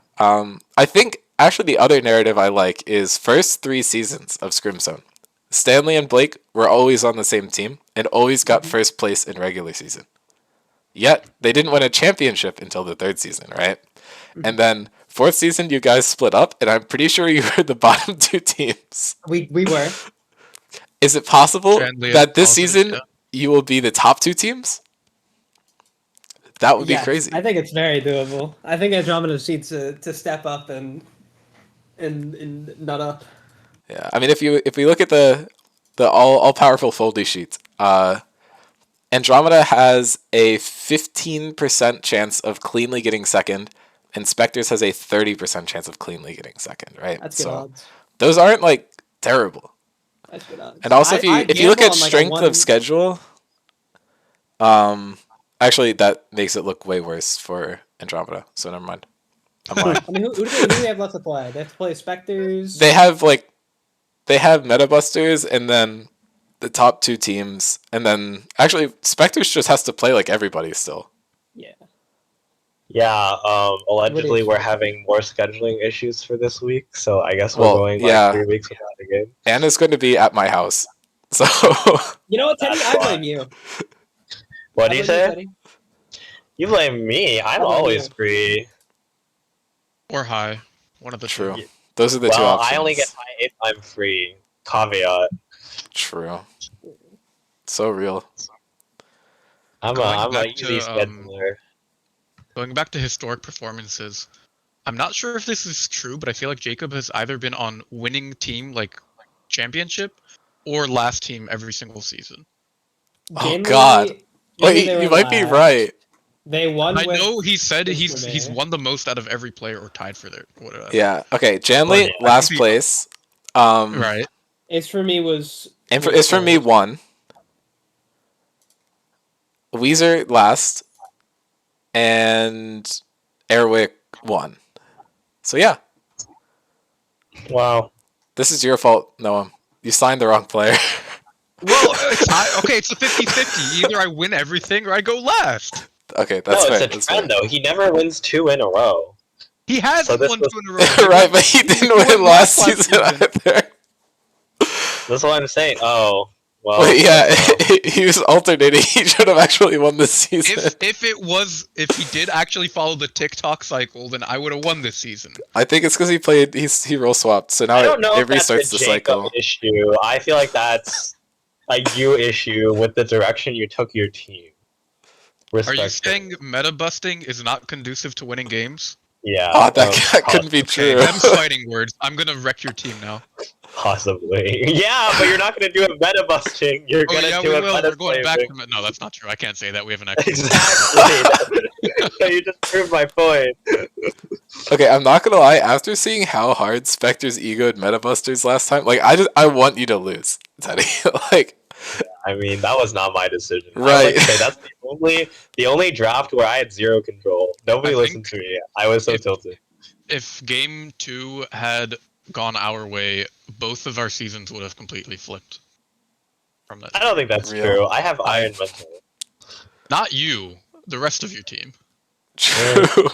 I think actually the other narrative I like is first 3 seasons of Scrim Zone. Stanley and Blake were always on the same team and always got first place in regular season. Yet they didn't win a championship until the 3rd season, right? And then 4th season you guys split up, and I'm pretty sure you were the bottom 2 teams. We were. Is it possible Chandler that this positive, season yeah. you will be the top 2 teams? That would be Yes, crazy. I think it's very doable. I think Andromeda needs to step up and nut up. Yeah, I mean, if we look at the all powerful Foldy sheet, Andromeda has a 15% chance of cleanly getting second, and Spectres has a 30% chance of cleanly getting second. Right, That's good odds. those aren't like terrible. That's good odds. And also, I if you look gamble at on, like, a strength one- of schedule, actually that makes it look way worse for Andromeda. So never mind. I'm lying. I mean, who do they have left to play? They have to play Spectres. They have Metabusters and then the top 2 teams, and then actually Spectres just has to play like everybody still. Yeah. Yeah, allegedly is- we're having more scheduling issues for this week, so I guess we're Well, going yeah. 3 weeks without a game. Anna's going to be at my house, so You know what, Teddy? That's I why. blame you. What I do you blame say? Teddy. You blame me. I'm blame always you. free. Or high. One of the true. two. Those are the 2 Well, options. I only get high if I'm free. Caveat. True. So real. I'm Going a back easy to, scheduler. Going back to historic performances, I'm not sure if this is true, but I feel like Jacob has either been on winning team like championship or last team every single season. Oh, Generally- God. generally Wait, they you were might be last. right. They won. I with know he said with he's Renee. won the most out of every player or tied for their whatever. Yeah. Okay. Janley, yeah. last I think place. Right. It's for me was. And was it's for me third. 1. Weezer last, and Airwick 1. So yeah, Wow. this is your fault, Noam. You signed the wrong player. Well, it's a 50-50. Either I win everything or I go last. Okay, that's no, fair. it's a That's trend fair. though. He never wins 2 in a row. He has So this won was- 2 in a row. Right, but he didn't went win last last season either. That's what I'm saying. Oh, well. Wait, yeah, well. he was alternating. He should have actually won this season. If he did actually follow the TikTok cycle, then I would have won this season. I think it's because he roll swapped, so now I don't know it if that's restarts a the Jacob cycle. issue. I feel like that's a you issue with the direction you took your team. Are you Respectfully. saying meta busting is not conducive to winning games? Yeah. Oh, that couldn't be Okay, true. them fighting words. I'm gonna wreck your team now. Possibly. Yeah, but you're not going to do a meta busting. You're Oh going to yeah, do we a will. meta We're going back slaving. to no. That's not true. I can't say that. We have an actual. Exactly. So you just proved my point. Okay, I'm not gonna lie. After seeing how hard Spectre's egoed Metabusters last time, like I want you to lose, Teddy. Like, I mean, that was not my decision. I would Right. like to say that's the only draft where I had zero control. Nobody I listened to me. I was so if- tilted. If game 2 had gone our way, both of our seasons would have completely flipped. From that. I don't think that's Real. true. I have iron mental. Not you. The rest of your team. true.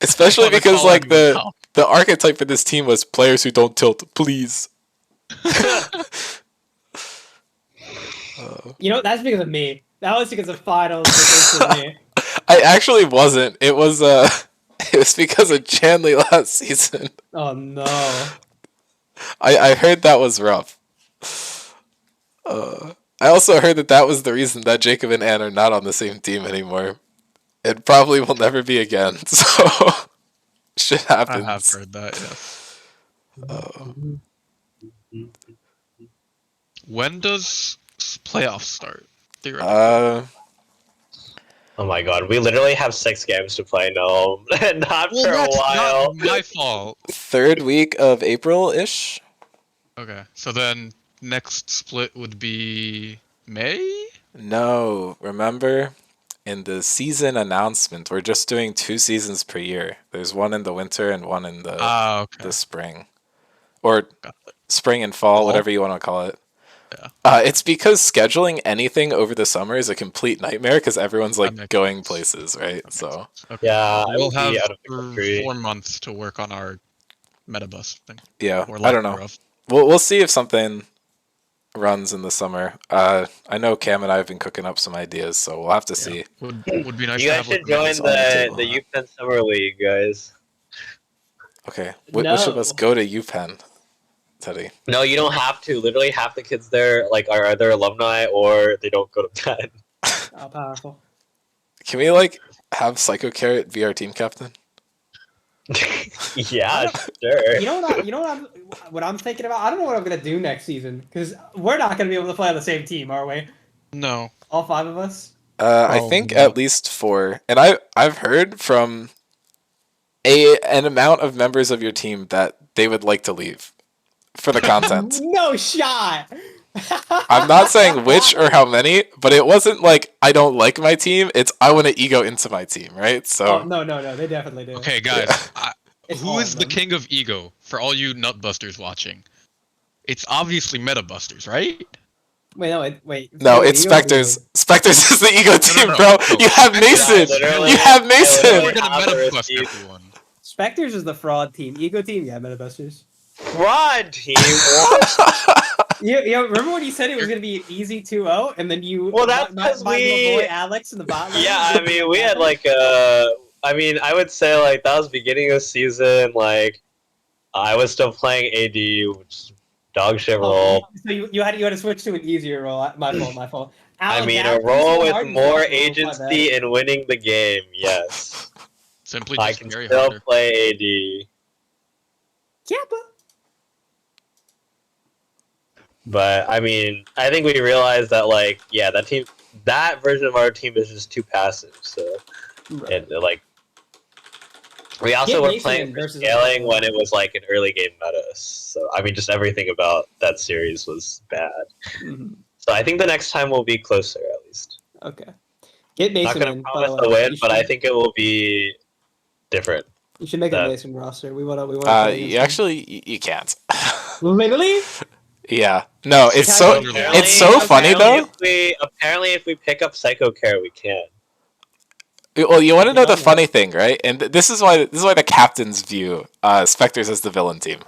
Especially Wanna because call like him out. the archetype for this team was players who don't tilt, please. You know, that's because of me. That was because of finals. Because of me. I actually wasn't. It was It was because of Janley last season. Oh no. I heard that was rough. I also heard that was the reason that Jacob and Ann are not on the same team anymore. It probably will never be again. So shit I have happens. heard that. Yes. Oh. When does playoffs start? Theoretically. Oh my god, we literally have 6 games to play. No, not Well, for a that's while. not my fault. Third week of April-ish? Okay, so then next split would be May? No, remember? In the season announcement, we're just doing 2 seasons per year. There's one in the winter and one in Ah, okay. the spring. Or Got it. spring and fall, Fall? whatever you want to call it. Yeah. It's because scheduling anything over the summer is a complete nightmare because everyone's That like makes going sense. places, right? That So makes sense. Okay. Yeah, I We'll will be have out of the country. 4 months to work on our metabus thing, yeah, or I lack don't know. thereof. We'll see if something runs in the summer. I know Cam and I have been cooking up some ideas, so we'll have to see. Would be nice You to guys have like should join on the table. the UPenn Summer League, guys. Okay, which of us No. go to UPenn, Teddy? No, you don't have to. Literally, half the kids there like are either alumni or they don't go to Penn. Oh, powerful. Can we like have Psycho Carrot be our team captain? Yeah, sure. What I'm thinking about? I don't know what I'm gonna do next season because we're not gonna be able to play on the same team, are we? No. All 5 of us. I Probably think not. at least 4, and I've heard from an amount of members of your team that they would like to leave for the content. No shot. I'm not saying which or how many, but it wasn't like I don't like my team. It's I want to ego into my team, right? So Oh no, they definitely do. Okay, guys. It's Who all is of the them. king of ego for all you nutbusters watching? It's obviously Metabusters, right? Wait. no, Wait, it's you don't Spectres. do Spectres is the ego team, no, bro. no. You have Mason. literally- You have I Mason. We're literally- gonna have a Metabust receipt. everyone. Spectres is the fraud team. Ego team, yeah, Metabusters. Fraud team. Yeah, remember when you said it was gonna be an easy 2-0, and then you Well, that's my 'cause little we- boy Alex in the bot lane? Yeah, I mean, we had like I mean, I would say like that was beginning of season. Like, I was still playing AD, which is dog shit role. So you had to switch to an easier role. My fault. I mean, Alex, a role so with hard in more soft role, my agency bad. in winning the game. Yes, Simply I just can carry still harder. play AD. Kappa. But I mean, I think we realized that like, yeah, that version of our team is just too passive. So, and like, we also Get were Mason playing in for versus scaling us. when it was like an early game meta. So I mean, just everything about that series was bad. Mhm. So I think the next time will be closer, at least. Okay. Get Not Mason gonna in. By promise the a way, win, but I think it will be different. you should make a that- Mason roster. We want to. You actually you can't. Literally. Yeah. No, it's Okay, so apparently- it's so funny though. Apparently, if we pick up Psycho Care, we can. Well, you want to Okay, know the don't funny thing, right? And this is why the captains view Spectres as the villain team.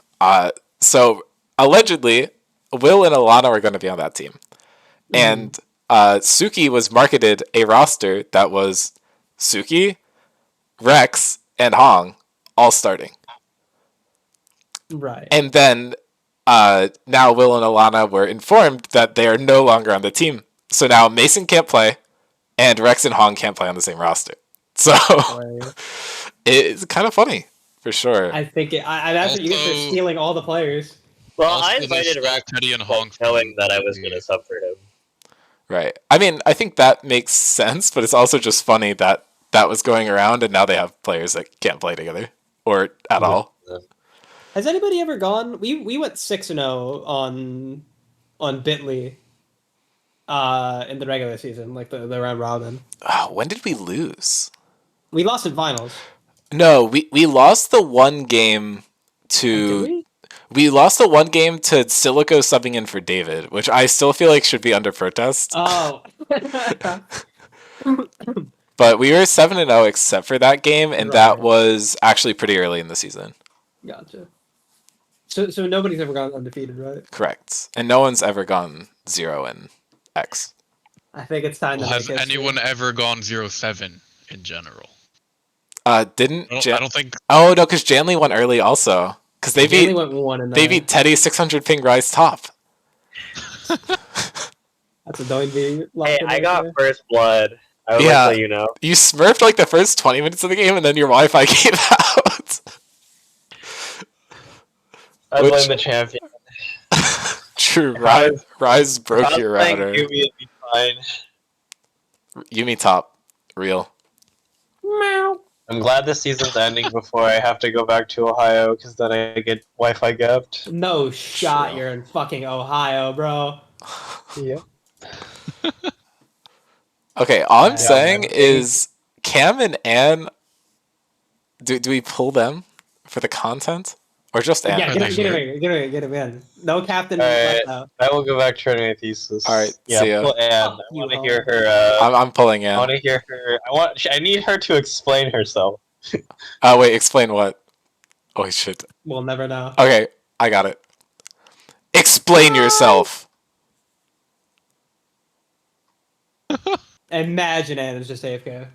So allegedly, Will and Alana were going to be on that team, and Suki was marketed a roster that was Suki, Rex, and Hong all starting, Right. and then now Will and Alana were informed that they are no longer on the team. So now Mason can't play, and Rex and Hong can't play on the same roster. So it's kind of funny, for sure. I think I imagine you guys are Also- stealing all the players. Well, Also, I they invited stole Rex, Teddy and Hong like, knowing from that I was the- going to sub for him. Right. I mean, I think that makes sense, but it's also just funny that that was going around, and now they have players that can't play together or at all. Has anybody ever gone? We went 6-0 on Bitly in the regular season, like the round robin. When did we lose? We lost in finals. No, we lost the one game to. Did we? We lost the one game to Silico subbing in for David, which I still feel like should be under protest. Oh. But we were 7-0 except for that game, and that Right. was actually pretty early in the season. Gotcha. So nobody's ever gone undefeated, right? Correct. And no one's ever gone 0 in X. I think it's time to Well, has make history. anyone ever gone 0-7 in general? Didn't I don't think. Oh no, because Janley won early also. Because they Stanley beat went 1 they beat Teddy 600 ping Rise top. That's annoying being locked Hey, in I right got there. first blood. I would like Yeah. to let you know. You smurfed like the first 20 minutes of the game, and then your Wi-Fi gave out. I Which- blame the champion. True, If I was- Rise If broke I was your playing router. Yumi, it'd be fine. Yumi top, real. Meow. I'm glad this season's ending before I have to go back to Ohio, because then I get Wi-Fi gapped. No shot, True. you're in fucking Ohio, bro. Yep. Okay, all I'm Yeah, saying man. is Cam and Ann. Do we pull them for the content, or just Ann? Yeah, I get think him in. No captain Alright. left out. I will go back to my thesis. All right, Yeah, see ya. pull Anne. Fuck I you, want to Home. hear her. I'm pulling I Ann. want to hear her. I need her to explain herself. Wait, explain what? Oh shit. We'll never know. Okay, I got it. Explain yourself. Imagine Anna's just AFK.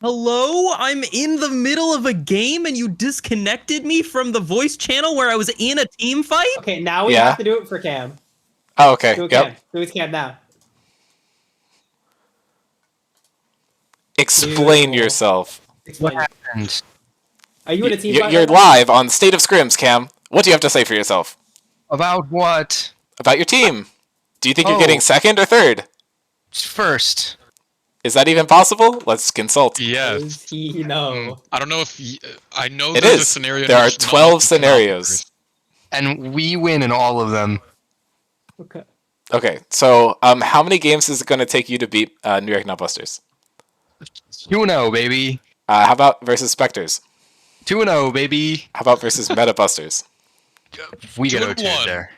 Hello? I'm in the middle of a game and you disconnected me from the voice channel where I was in a team fight? Okay, now we Yeah. have to do it for Cam. Oh, okay. Do it, Yep. Cam. Do it, Cam now. Explain Beautiful. yourself. Explain. happened? Are you in a team You're fight? you're right now? live on State of Scrims, Cam. What do you have to say for yourself About what? about your team? Do you think you're Oh. getting second or third? First. Is that even possible? Let's consult. Yeah. Does he know? I don't know if I know It there's a is. scenario. There in are which none of 12 us come out scenarios. first. And we win in all of them. Okay. Okay, so how many games is it going to take you to beat New York Nutbusters? 2-0, baby. How about versus Spectres? 2-0, baby. How about versus Metabusters? We get 2-1. 0-2 there.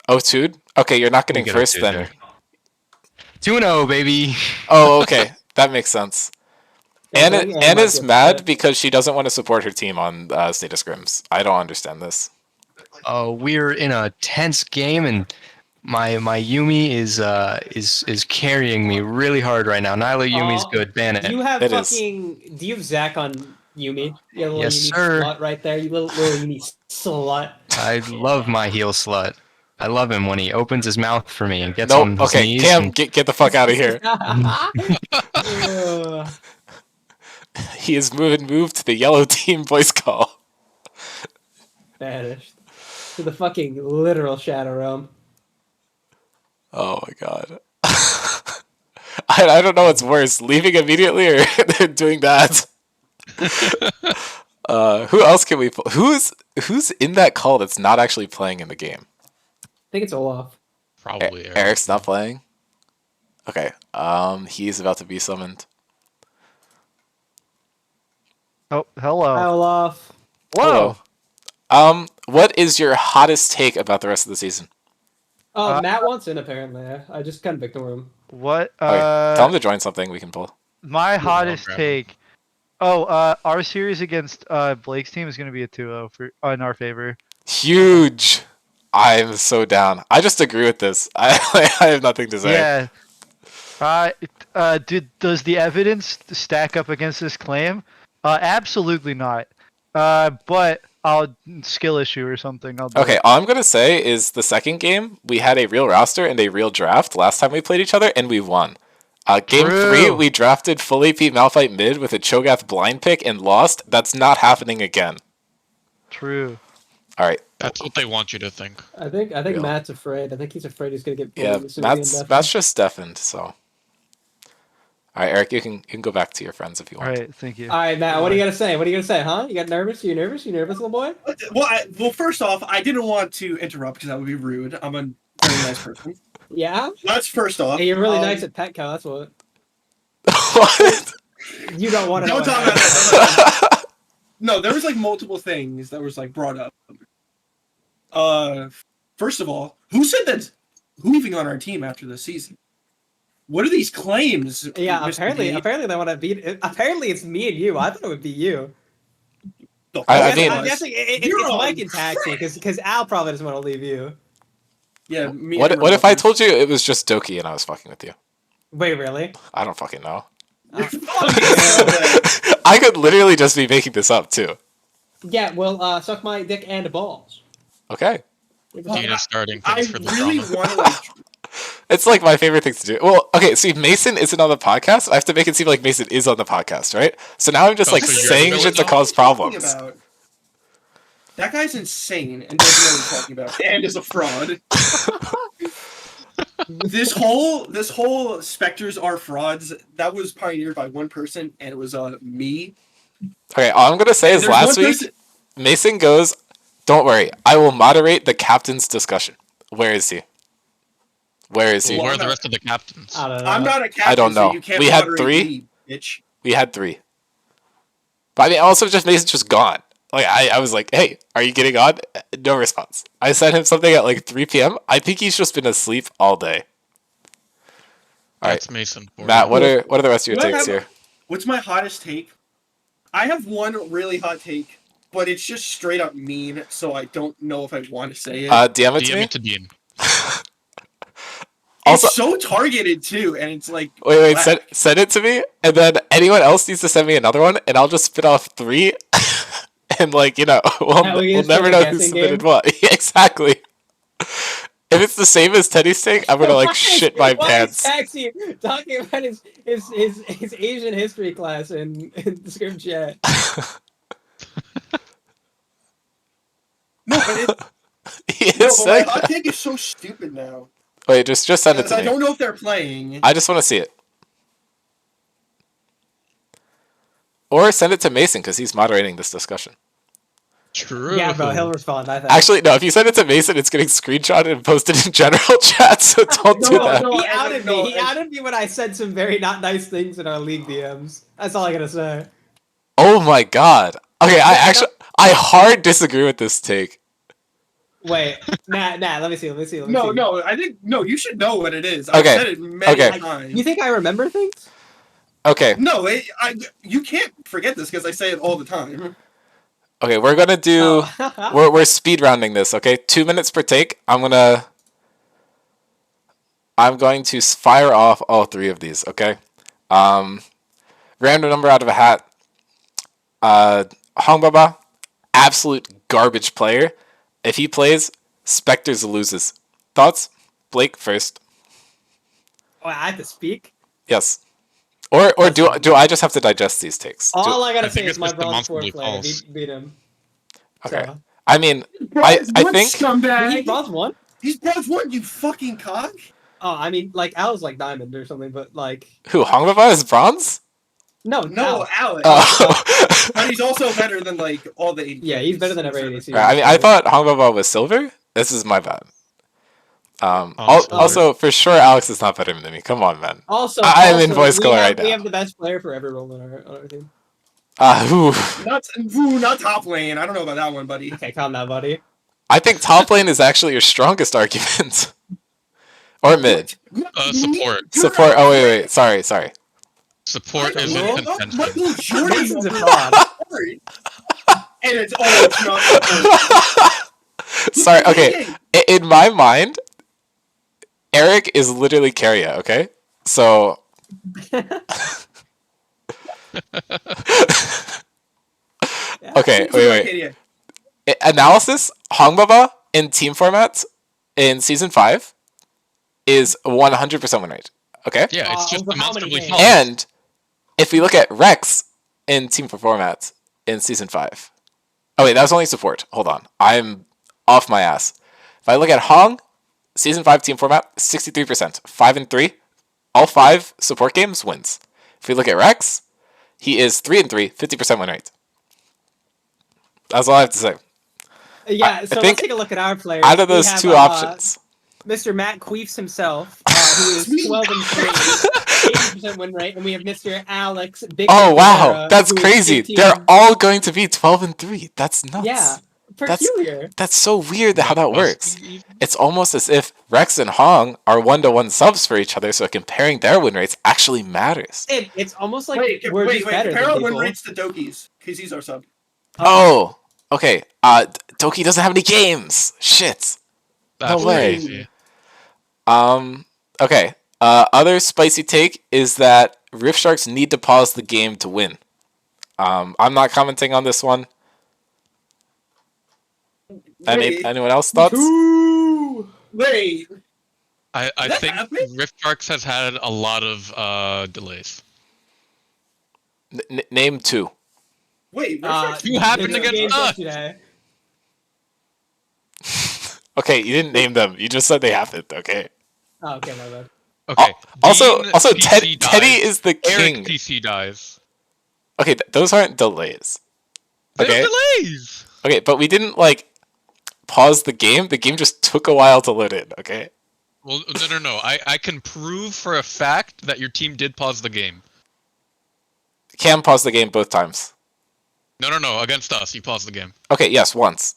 Oh, two? Okay, you're not getting We get first 0-2 then. there. 2-0, baby. Oh, okay. That makes sense. Yeah, I think Anna Anna might is be mad upset. because she doesn't want to support her team on State of Scrims. I don't understand this. We're in a tense game and my Yumi is carrying me really hard right now. Nyla Yumi's Oh, good. Ban Do you it. have It is. fucking? Do you have Zach on Yumi? You have a little Yes, Yumi sir. slut right there. You little Yumi slut. I love my heel slut. I love him when he opens his mouth for me and gets Nope. on his Okay, knees. Cam, and- get the fuck out of here. Ugh. He has moved to the yellow team voice call. Vanished to the fucking literal shadow realm. Oh my god. I don't know what's worse, leaving immediately or doing that. Who else can we pull? Who's in that call that's not actually playing in the game? I think it's Olaf. Probably Eric. Eric's not playing? Okay. He's about to be summoned. Oh, hello. Hi, Olaf. Whoa. What is your hottest take about the rest of the season? Oh, Matt wants in apparently. I just kind of ignore him. What? Okay, tell him to join something we can pull. My hottest grab him. take. Oh, our series against Blake's team is going to be a 2-0 in our favor. Huge. I'm so down. I just agree with this. I have nothing to say. Yeah. Does the evidence stack up against this claim? Absolutely not. But I'll skill issue or something. I'll do Okay, it. all I'm gonna say is the second game we had a real roster and a real draft last time we played each other, and we won. Game True. 3, we drafted fully Pete Malphite mid with a Cho'Gath blind pick and lost. That's not happening again. True. All right, That's what they want you to think. I think Real. Matt's afraid. I think he's afraid he's gonna get bullied. yeah, as soon as he Matt's undeafens. just deafened. So, all right, Eric, you can go back to your friends if you All want. right. Thank you. All right, Matt. What are you gonna say? What are you gonna say? Huh? You got nervous? You nervous? You nervous, little boy? Well, first off, I didn't want to interrupt because that would be rude. I'm a very nice person. Yeah. That's first off. Hey, you're really nice at Petco. That's what. What? You don't want to. Don't talk about that. No, there was like multiple things that was like brought up. First of all, who said that? Who even on our team after the season? What are these claims? Yeah. Mr. Apparently, D? apparently they want to beat. Apparently, it's me and you. I thought it would be you. The I fuck mean- I'm was? guessing You're it's on Mike and Taxi because Al probably doesn't want to leave you. Yeah. Me What and if I Robert. told you it was just Doki and I was fucking with you? Wait, really? I don't fucking know. I could literally just be making this up too. Yeah, well, suck my dick and balls. Okay. Dina's starting I things for the really drama. want to like. It's like my favorite thing to do. Well, okay, see, Mason isn't on the podcast. I have to make it seem like Mason is on the podcast, right? So now I'm just Oh, like so you're saying the shit to villain? cause What are you talking problems. about? That guy's insane and doesn't know what he's talking about, and is a fraud. This whole specters are frauds. That was pioneered by one person, and it was me. Okay, all I'm gonna say is There's last one week, person- Mason goes, "Don't worry, I will moderate the captain's discussion." Where is he? Where is he? Well, where are the rest of the captains? I don't know. I'm not a captain, I don't know. so you can't We had moderate 3? me, bitch. We had 3. But I mean, also just Mason's just gone. Like I was like, "Hey, are you getting on?" No response. I sent him something at like 3 p.m. I think he's just been asleep all day. All right, That's Mason. for Matt, you. what are the rest of your What takes am- here? What's my hottest take? I have one really hot take, but it's just straight up mean, so I don't know if I want to say it. DM it to DM me. it to Dean. Also, It's so targeted too, and it's like wait, black. send it to me, and then anyone else needs to send me another one, and I'll just spit off 3, and like we'll we we'll just never play know a who guessing submitted game? what. Yeah, exactly. If it's the same as Teddy's take, I'm gonna like shit my Why pants. is Taxi talking about his Asian history class in the Scrim chat? No, but He no, is but my saying hot that. take is so stupid now. Wait, just send it Because to I me. don't know if they're playing. I just want to see it. Or send it to Mason because he's moderating this discussion. True. Yeah, bro, he'll respond. I think. Actually, no. If you send it to Mason, it's getting screenshotted and posted in general chat. So don't do No, that. no. He outed no, me. He outed me when I said some very not nice things in our league DMs. That's all I gotta say. Oh my god. Okay, I Yeah, actually I hard disagree with this take. Wait, Matt, let me see. No, I think you should know what it is. I've Okay, said it many okay. times. You think I remember things? Okay, No, you can't forget this because I say it all the time. okay. We're gonna do. Oh. We're speed rounding this. Okay, 2 minutes per take. I'm going to fire off all 3 of these. Okay. Random number out of a hat. Hongbaba, absolute garbage player. If he plays, Spectres loses. Thoughts? Blake first. Oh, I have to speak. Yes. Or do I just have to digest these takes? All I gotta I think say is it's my just bronze 4 demonstrably player false. beat him. Okay. So. I mean, Bronze I one, think- Did he scumbag. bronze 1? He's bronze one, you fucking cock. Oh, I mean, like I was like diamond or something, but like who Hongbaba is bronze? no, No, Alex. Oh. But he's also better than like all the 80. Yeah, he's better than every ADC. I mean, I thought Hongbaba was silver. This is my bad. Also, for sure, Alex is not better than me. Come on, man. Also, I'm in voice color right We now. have the best player for every role on our team. Who? Not top lane. I don't know about that one, buddy. Okay, calm down, buddy. I think top lane is actually your strongest argument. Or mid. Support. Support. Oh wait. Sorry. Support is know. in contention. Michael Jordan Mason's a fraud. And it's not. Sorry. Okay. In my mind, Eric is literally Carrier. Okay. So. Okay. Wait. Analysis. Hongbaba in team formats in season 5 is 100% win rate. Okay. Yeah, it's just Over how many demonstrably games? false. And if we look at Rex in team formats in season 5. Oh wait, that was only support. Hold on. I'm off my ass. If I look at Hong, season 5 team format, 63%. 5 and 3. All 5 support games wins. If we look at Rex, he is 3 and 3, 50% win rate. That's all I have to say. Yeah, I so think let's take a look at our players. Out of We those have, 2 options. Mr. Matt Queefs himself, who is 12 and 3, 80% win rate, and we have Mr. Alex. Big Oh wow, Rivera, that's who is crazy. 15. They're all going to be 12 and 3. That's nuts. Yeah, peculiar. That's so weird how that works. It's almost as if Rex and Hong are 1-to-1 subs for each other, so comparing their win rates actually matters. It's almost like Wait, we're just better compare than our win people. rates to Doki's, because he's our sub. Oh, okay. Doki doesn't have any games. Shit. That's No way. crazy. Okay. Other spicy take is that Rift Sharks need to pause the game to win. I'm not commenting on this one. Wait, Anyone else thoughts? wait. I That think happened? Rift Sharks has had a lot of delays. Name 2. Wait, Two happened the against games us. yesterday. Okay, you didn't name them. You just said they happened. Okay. Oh, okay, my bad. Okay. Also, Dean Teddy PC dies. is the Eric king. PC dies. Okay, those aren't delays. There's Okay. delays. Okay, but we didn't pause the game. The game just took a while to load in. Okay. Well, no. I can prove for a fact that your team did pause the game. Cam paused the game both times. No. Against us, you paused the game. Okay, yes, once.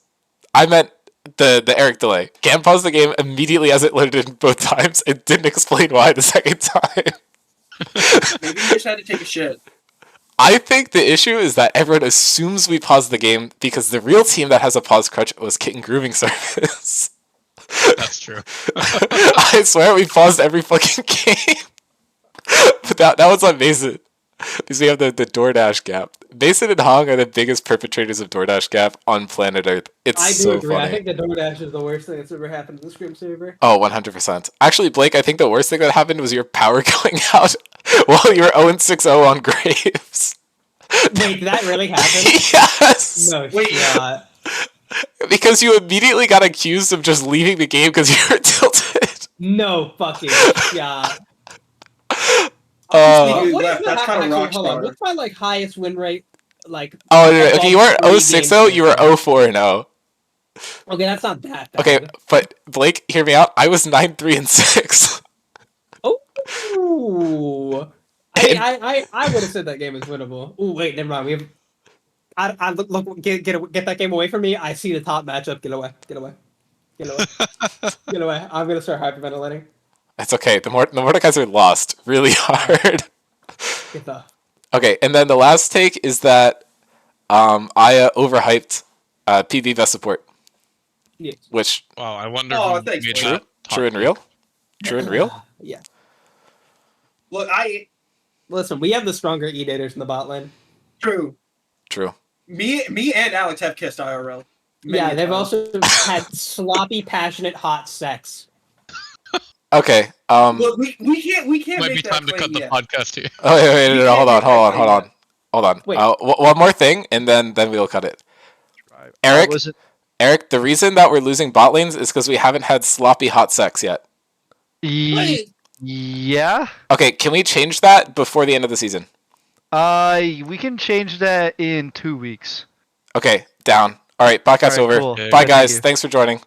I meant the Eric delay. Cam paused the game immediately as it loaded in both times. It didn't explain why the second time. Maybe you just had to take a shit. I think the issue is that everyone assumes we paused the game because the real team that has a pause crutch was Kitten Grooming Service. That's true. I swear we paused every fucking game. But that was on Mason. Because we have the DoorDash gap. Mason and Hong are the biggest perpetrators of DoorDash gap on planet Earth. It's I do so agree. funny. I think the DoorDash is the worst thing that's ever happened to the Scrim server. Oh, 100%. Actually, Blake, I think the worst thing that happened was your power going out while you were 0-6-0 on Graves. Wait, did that really happen? Yes! No Wait. shot. Because you immediately got accused of just leaving the game because you were tilted. No fucking shot. Sneaky What is left. the That's kind of actually, rock hold on. star. What's my highest win rate? Oh, no, okay, you weren't above 0-6-0, 3 you were games? 0-4-0. Okay, that's not that bad. Okay, but Blake, hear me out. I was 9-3-6. Ooh. I would have said that game is winnable. Ooh, wait, never mind. We have. I look, get that game away from me. I see the top matchup. Get away. Get away. I'm gonna start hyperventilating. It's okay. The Mordekaiser lost really hard. Get the. Okay, and then the last take is that Aya overhyped PB best support, Yes. which Wow, I wonder Oh, who thanks, made Blake. that. true and real. True and real. Yeah. Look, Listen, we have the stronger edators in the bot lane. true. True. Me and Alex have kissed IRL. Yeah, they've times. also had sloppy, passionate, hot sex. Okay. Look, we can't Might be make that time to claim cut the yet. podcast here. Oh wait, We no, can't hold make that on. claim Hold on. Wait. One more thing, and then we'll cut it. Eric, Was it? Eric, the reason that we're losing bot lanes is because we haven't had sloppy hot sex yet. Wait, Yeah. Okay, can we change that before the end of the season? We can change that in 2 weeks. Okay, down. All right, podcast All right, over. cool. Bye, Thank guys. you. Thanks for joining.